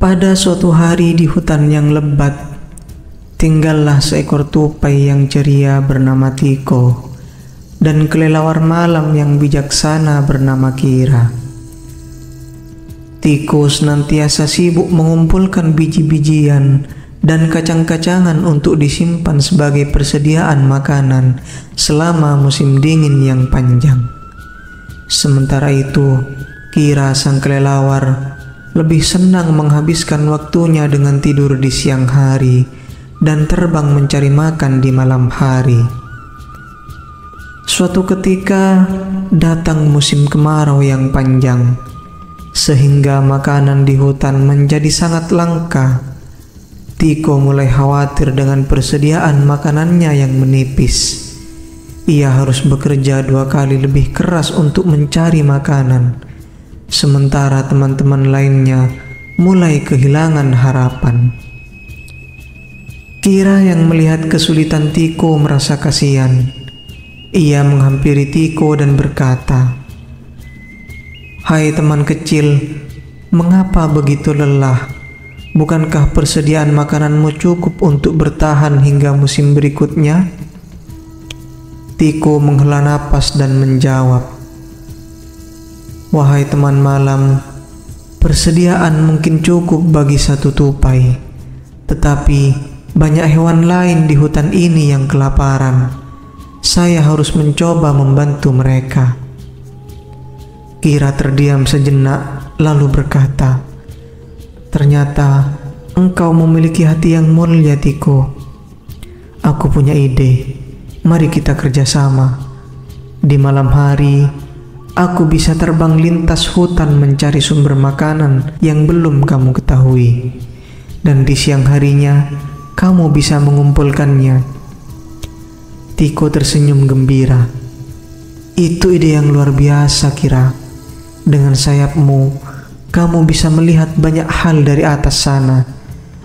Pada suatu hari di hutan yang lebat, tinggallah seekor tupai yang ceria bernama Tiko dan kelelawar malam yang bijaksana bernama Kira. Tiko senantiasa sibuk mengumpulkan biji-bijian dan kacang-kacangan untuk disimpan sebagai persediaan makanan selama musim dingin yang panjang. Sementara itu, Kira sang kelelawar lebih senang menghabiskan waktunya dengan tidur di siang hari dan terbang mencari makan di malam hari. Suatu ketika datang musim kemarau yang panjang, sehingga makanan di hutan menjadi sangat langka. Tiko mulai khawatir dengan persediaan makanannya yang menipis. Ia harus bekerja 2 kali lebih keras untuk mencari makanan, sementara teman-teman lainnya mulai kehilangan harapan. Kira yang melihat kesulitan Tiko merasa kasihan. Ia menghampiri Tiko dan berkata, "Hai teman kecil, mengapa begitu lelah? Bukankah persediaan makananmu cukup untuk bertahan hingga musim berikutnya?" Tiko menghela napas dan menjawab, "Wahai teman malam, persediaan mungkin cukup bagi 1 tupai, tetapi banyak hewan lain di hutan ini yang kelaparan. Saya harus mencoba membantu mereka." Kira terdiam sejenak lalu berkata, "Ternyata engkau memiliki hati yang mulia, Tiko. Aku punya ide. Mari kita kerjasama. Di malam hari, aku bisa terbang lintas hutan mencari sumber makanan yang belum kamu ketahui. Dan di siang harinya, kamu bisa mengumpulkannya." Tiko tersenyum gembira. "Itu ide yang luar biasa, Kira. Dengan sayapmu, kamu bisa melihat banyak hal dari atas sana.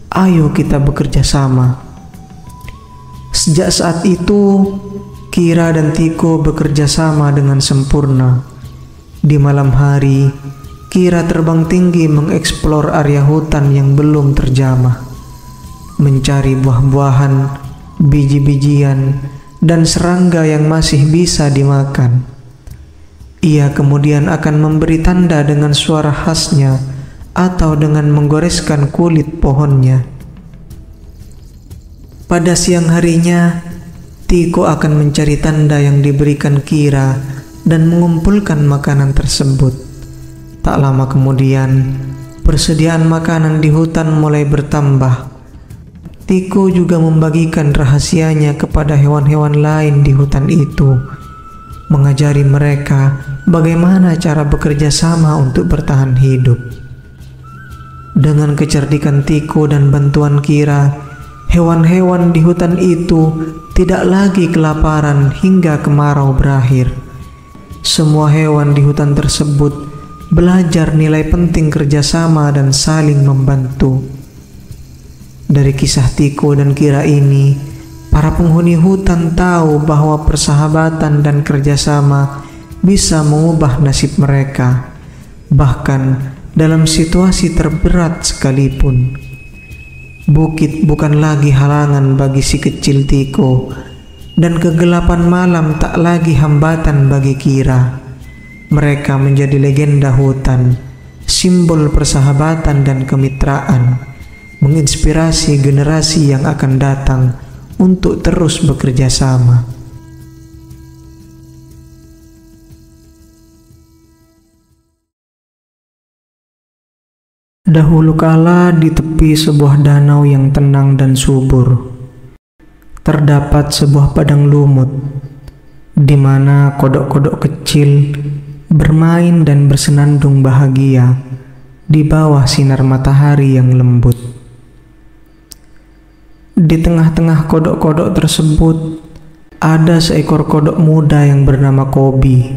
Ayo kita bekerja sama." Sejak saat itu, Kira dan Tiko bekerja sama dengan sempurna. Di malam hari, Kira terbang tinggi mengeksplor area hutan yang belum terjamah, mencari buah-buahan, biji-bijian, dan serangga yang masih bisa dimakan. Ia kemudian akan memberi tanda dengan suara khasnya atau dengan menggoreskan kulit pohonnya. Pada siang harinya, Tiko akan mencari tanda yang diberikan Kira dan mengumpulkan makanan tersebut. Tak lama kemudian, persediaan makanan di hutan mulai bertambah. Tiko juga membagikan rahasianya kepada hewan-hewan lain di hutan itu, mengajari mereka bagaimana cara bekerja sama untuk bertahan hidup. Dengan kecerdikan Tiko dan bantuan Kira, hewan-hewan di hutan itu tidak lagi kelaparan hingga kemarau berakhir. Semua hewan di hutan tersebut belajar nilai penting kerjasama dan saling membantu. Dari kisah Tiko dan Kira ini, para penghuni hutan tahu bahwa persahabatan dan kerjasama bisa mengubah nasib mereka, bahkan dalam situasi terberat sekalipun. Bukit bukan lagi halangan bagi si kecil Tiko, dan kegelapan malam tak lagi hambatan bagi Kira. Mereka menjadi legenda hutan, simbol persahabatan dan kemitraan, menginspirasi generasi yang akan datang untuk terus bekerja sama. Dahulu kala di tepi sebuah danau yang tenang dan subur, terdapat sebuah padang lumut, di mana kodok-kodok kecil bermain dan bersenandung bahagia di bawah sinar matahari yang lembut. Di tengah-tengah kodok-kodok tersebut, ada seekor kodok muda yang bernama Kobi.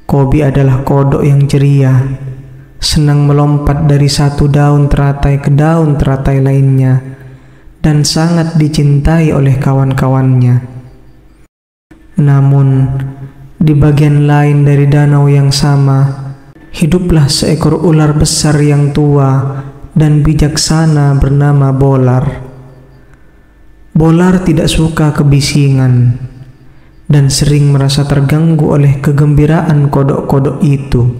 Kobi adalah kodok yang ceria, senang melompat dari satu daun teratai ke daun teratai lainnya, dan sangat dicintai oleh kawan-kawannya. Namun, di bagian lain dari danau yang sama, hiduplah seekor ular besar yang tua dan bijaksana bernama Bolar. Bolar tidak suka kebisingan dan sering merasa terganggu oleh kegembiraan kodok-kodok itu,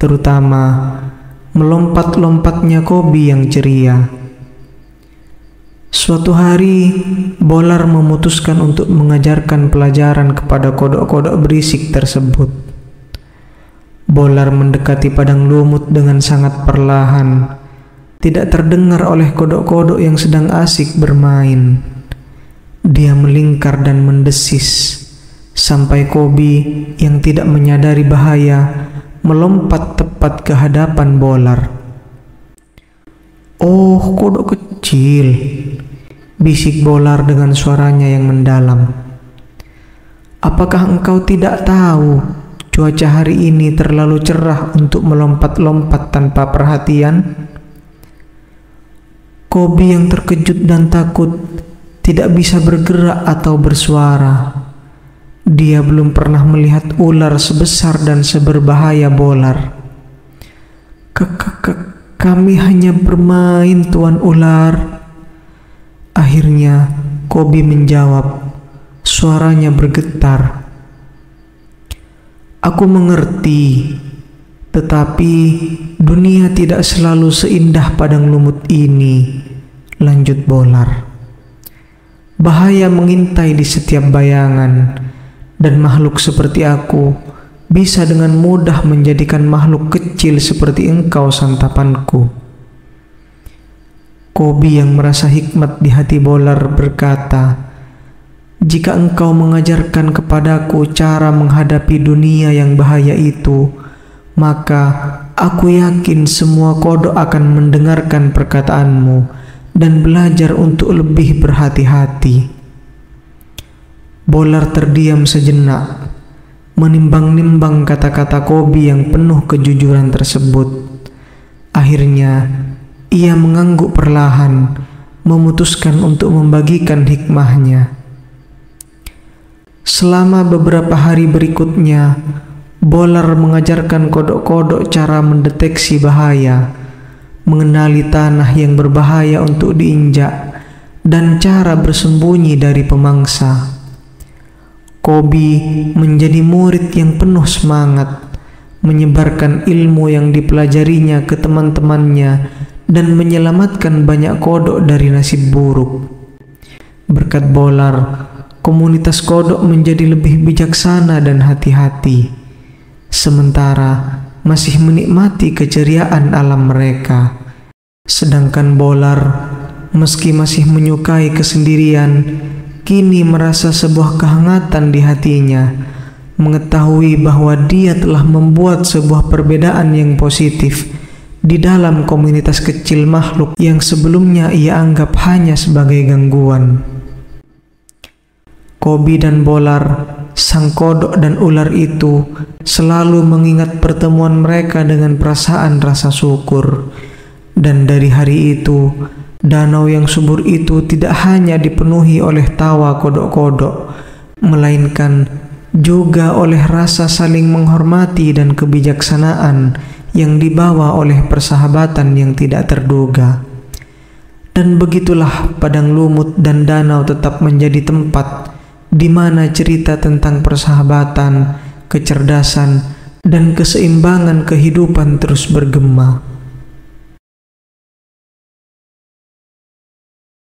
terutama melompat-lompatnya Kobi yang ceria. Suatu hari, Bolar memutuskan untuk mengajarkan pelajaran kepada kodok-kodok berisik tersebut. Bolar mendekati padang lumut dengan sangat perlahan, tidak terdengar oleh kodok-kodok yang sedang asik bermain. Dia melingkar dan mendesis, sampai Kobi yang tidak menyadari bahaya melompat tepat ke hadapan Bolar. "Oh, kodok kecil," bisik Bolar dengan suaranya yang mendalam. "Apakah engkau tidak tahu cuaca hari ini terlalu cerah untuk melompat-lompat tanpa perhatian?" Kobi yang terkejut dan takut tidak bisa bergerak atau bersuara. Dia belum pernah melihat ular sebesar dan seberbahaya Bolar. Kami hanya bermain, Tuan Ular." Akhirnya Kobi menjawab, suaranya bergetar. "Aku mengerti, tetapi dunia tidak selalu seindah padang lumut ini," lanjut Bolar. "Bahaya mengintai di setiap bayangan, dan makhluk seperti aku bisa dengan mudah menjadikan makhluk kecil seperti engkau santapanku." Kobi yang merasa hikmat di hati Bolar berkata, "Jika engkau mengajarkan kepadaku cara menghadapi dunia yang bahaya itu, maka aku yakin semua kodok akan mendengarkan perkataanmu dan belajar untuk lebih berhati-hati." Bolar terdiam sejenak, menimbang-nimbang kata-kata Kobi yang penuh kejujuran tersebut. Akhirnya, ia mengangguk perlahan, memutuskan untuk membagikan hikmahnya. Selama beberapa hari berikutnya, Bolar mengajarkan kodok-kodok cara mendeteksi bahaya, mengenali tanah yang berbahaya untuk diinjak, dan cara bersembunyi dari pemangsa. Kobi menjadi murid yang penuh semangat, menyebarkan ilmu yang dipelajarinya ke teman-temannya dan menyelamatkan banyak kodok dari nasib buruk. Berkat Bolar, komunitas kodok menjadi lebih bijaksana dan hati-hati, sementara masih menikmati keceriaan alam mereka. Sedangkan Bolar, meski masih menyukai kesendirian, kini merasa sebuah kehangatan di hatinya, mengetahui bahwa dia telah membuat sebuah perbedaan yang positif di dalam komunitas kecil makhluk yang sebelumnya ia anggap hanya sebagai gangguan. Kobi dan Bolar, sang kodok dan ular itu, selalu mengingat pertemuan mereka dengan perasaan rasa syukur. Dan dari hari itu, danau yang subur itu tidak hanya dipenuhi oleh tawa kodok-kodok, melainkan juga oleh rasa saling menghormati dan kebijaksanaan yang dibawa oleh persahabatan yang tidak terduga. Dan begitulah padang lumut dan danau tetap menjadi tempat di mana cerita tentang persahabatan, kecerdasan, dan keseimbangan kehidupan terus bergema.